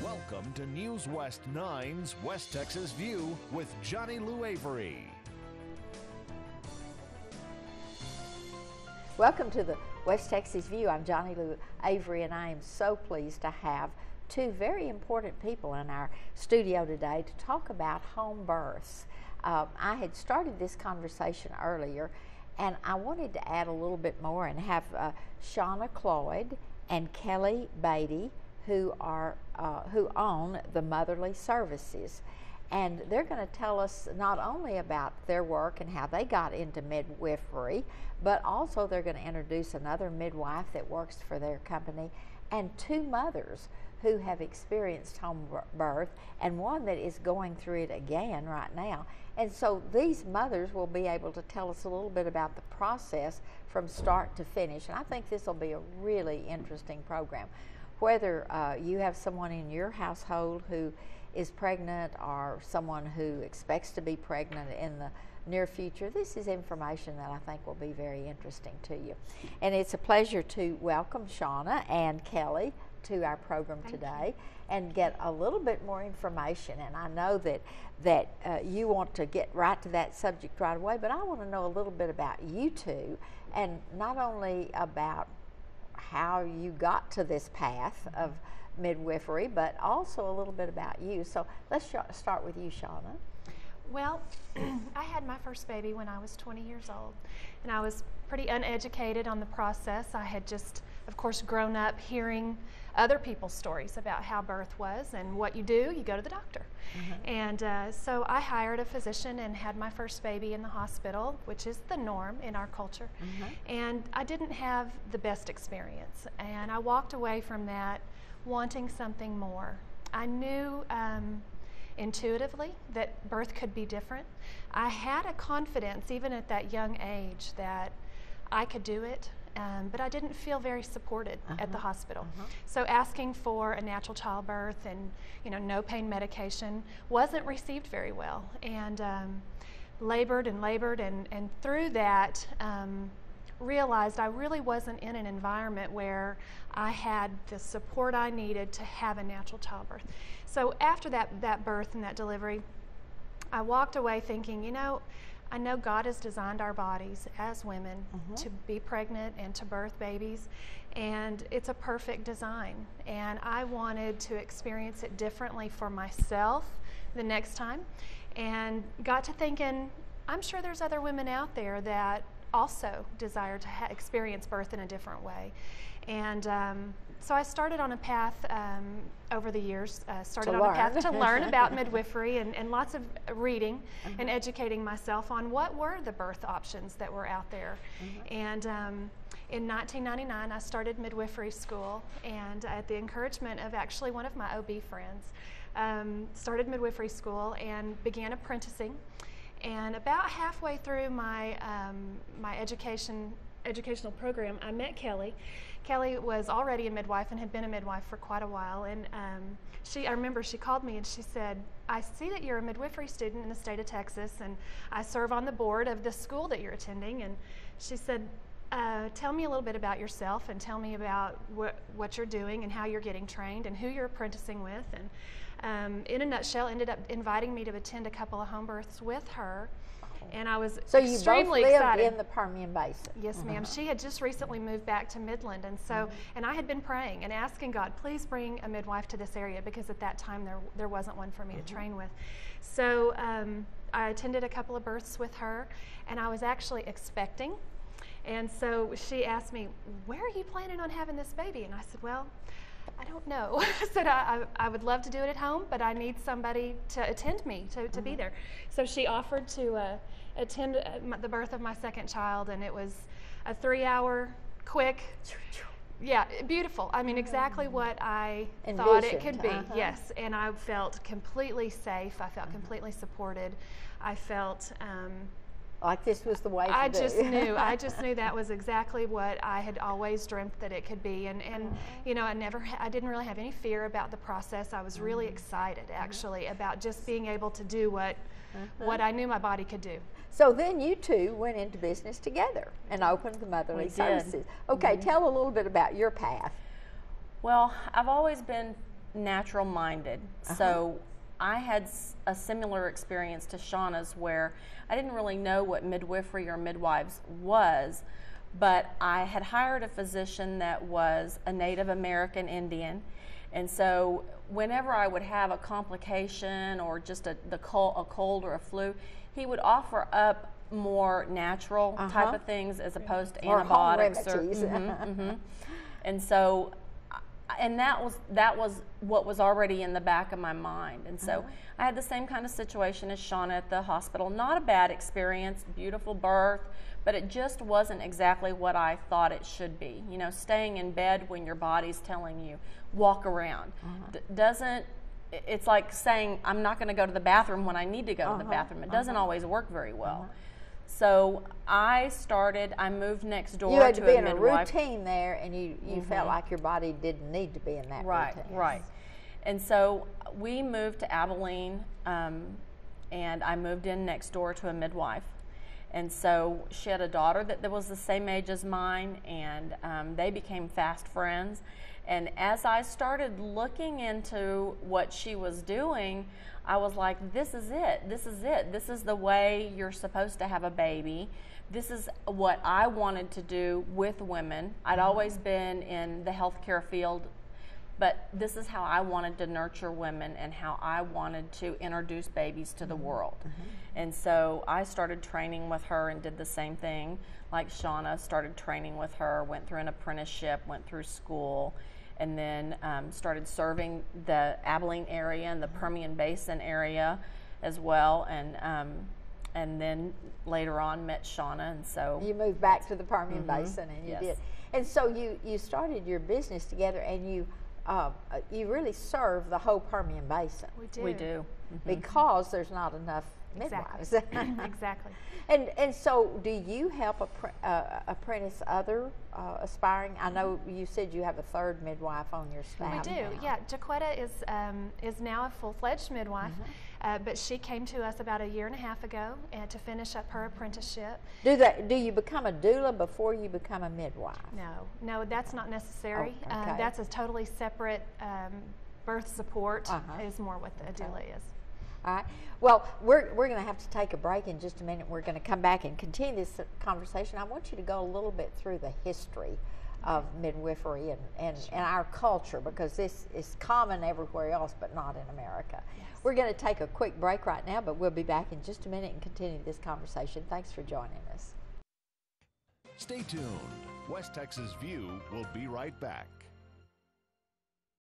Welcome to News West 9's West Texas View with Johnny Lou Avery. Welcome to the West Texas View. I'm Johnny Lou Avery, and I am so pleased to have two very important people in our studio today to talk about home births. I had started this conversation earlier, and I wanted to add a little bit more and have Shauna Cloyd and Kelly Beatty, who own the Motherly Services, and they're going to tell us not only about their work and how they got into midwifery, but also they're going to introduce another midwife that works for their company and two mothers who have experienced home birth and one that is going through it again right now. And so these mothers will be able to tell us a little bit about the process from start to finish, and I think this will be a really interesting program. Whether you have someone in your household who is pregnant or someone who expects to be pregnant in the near future, this is information that I think will be very interesting to you. And it's a pleasure to welcome Shauna and Kelly to our program today and get a little bit more information. And I know that you want to get right to that subject right away, but I want to know a little bit about you two, and not only about how you got to this path of midwifery, but also a little bit about you. So let's start with you, Shauna. Well, I had my first baby when I was 20 years old, and I was pretty uneducated on the process. I had just, of course, grown up hearing other people's stories about how birth was, and what you do, you go to the doctor. And so I hired a physician and had my first baby in the hospital, which is the norm in our culture. And I didn't have the best experience, and I walked away from that wanting something more. I knew intuitively that birth could be different. I had a confidence, even at that young age, that I could do it. But I didn't feel very supported at the hospital. So asking for a natural childbirth and no pain medication wasn't received very well, and labored and through that realized I really wasn't in an environment where I had the support I needed to have a natural childbirth. So after that birth and that delivery, I walked away thinking, I know God has designed our bodies as women to be pregnant and to birth babies, and it's a perfect design. And I wanted to experience it differently for myself the next time, and got to thinking, I'm sure there's other women out there that also desire to experience birth in a different way. And so I started on a path over the years, to learn about midwifery, and lots of reading and educating myself on what were the birth options that were out there. And in 1999, I started midwifery school, and at the encouragement of actually one of my OB friends, started midwifery school and began apprenticing. And about halfway through my my educational program, I met Kelly. Kelly was already a midwife and had been a midwife for quite a while, and I remember she called me and she said, I see that you're a midwifery student in the state of Texas, and I serve on the board of the school that you're attending. And she said, tell me a little bit about yourself, and tell me about what you're doing and how you're getting trained and who you're apprenticing with. And in a nutshell, ended up inviting me to attend a couple of home births with her. And I was extremely excited. So you both lived excited. in the Permian Basin? Yes, ma'am. She had just recently moved back to Midland, and so and I had been praying and asking God, please bring a midwife to this area, because at that time there wasn't one for me to train with. So I attended a couple of births with her, and I was actually expecting. And so she asked me, where are you planning on having this baby? And I said, well, I don't know. I said, I would love to do it at home, but I need somebody to attend me, to be there. So she offered to attend the birth of my second child, and it was a 3-hour, quick, beautiful. I mean, exactly what I thought it could be. Yes, and I felt completely safe. I felt completely supported. I felt like this was the way to do. I just knew that was exactly what I had always dreamt that it could be, and I didn't really have any fear about the process. I was really excited, actually, about just being able to do what I knew my body could do. So then you two went into business together and opened the Motherly Services. Okay, tell a little bit about your path. Well, I've always been natural minded. So I had a similar experience to Shauna's, where I didn't really know what midwifery or midwives was, but I had hired a physician that was a Native American Indian. And so whenever I would have a complication or just a cold or a flu, he would offer up more natural type of things as opposed to antibiotics or and so and that was what was already in the back of my mind. And so I had the same kind of situation as Shauna at the hospital. Not a bad experience, beautiful birth, but it just wasn't exactly what I thought it should be. You know, staying in bed when your body's telling you walk around it's like saying I'm not going to go to the bathroom when I need to go to the bathroom. It doesn't always work very well. So I moved next door to a midwife. You had to be in a routine there, and you felt like your body didn't need to be in that routine. Right. And so we moved to Abilene, and I moved in next door to a midwife. And so she had a daughter that was the same age as mine, and they became fast friends. And as I started looking into what she was doing, I was like, this is it. This is it. This is the way you're supposed to have a baby. This is what I wanted to do with women. I'd always been in the healthcare field, but this is how I wanted to nurture women and how I wanted to introduce babies to the world. And so I started training with her and did the same thing like Shauna, started training with her, went through an apprenticeship, went through school, and then started serving the Abilene area and the Permian Basin area as well, and then later on met Shauna, and so you moved back to the Permian Basin, and you did. And so you started your business together, and you really serve the whole Permian Basin. We do. Because there's not enough midwives. Exactly. And so, do you help apprentice other aspiring? I know you said you have a third midwife on your staff. We do. now. Yeah, Jaquetta is now a full-fledged midwife, but she came to us about 1.5 years ago to finish up her apprenticeship. Do you become a doula before you become a midwife? No, that's not necessary. Oh, okay. That's a totally separate birth support. Is more what the doula is. All right. Well, we're going to have to take a break in just a minute. We're going to come back and continue this conversation. I want you to go a little bit through the history of midwifery and our culture, because this is common everywhere else, but not in America. Yes. We're going to take a quick break right now, but we'll be back in just a minute and continue this conversation. Thanks for joining us. Stay tuned. West Texas View will be right back.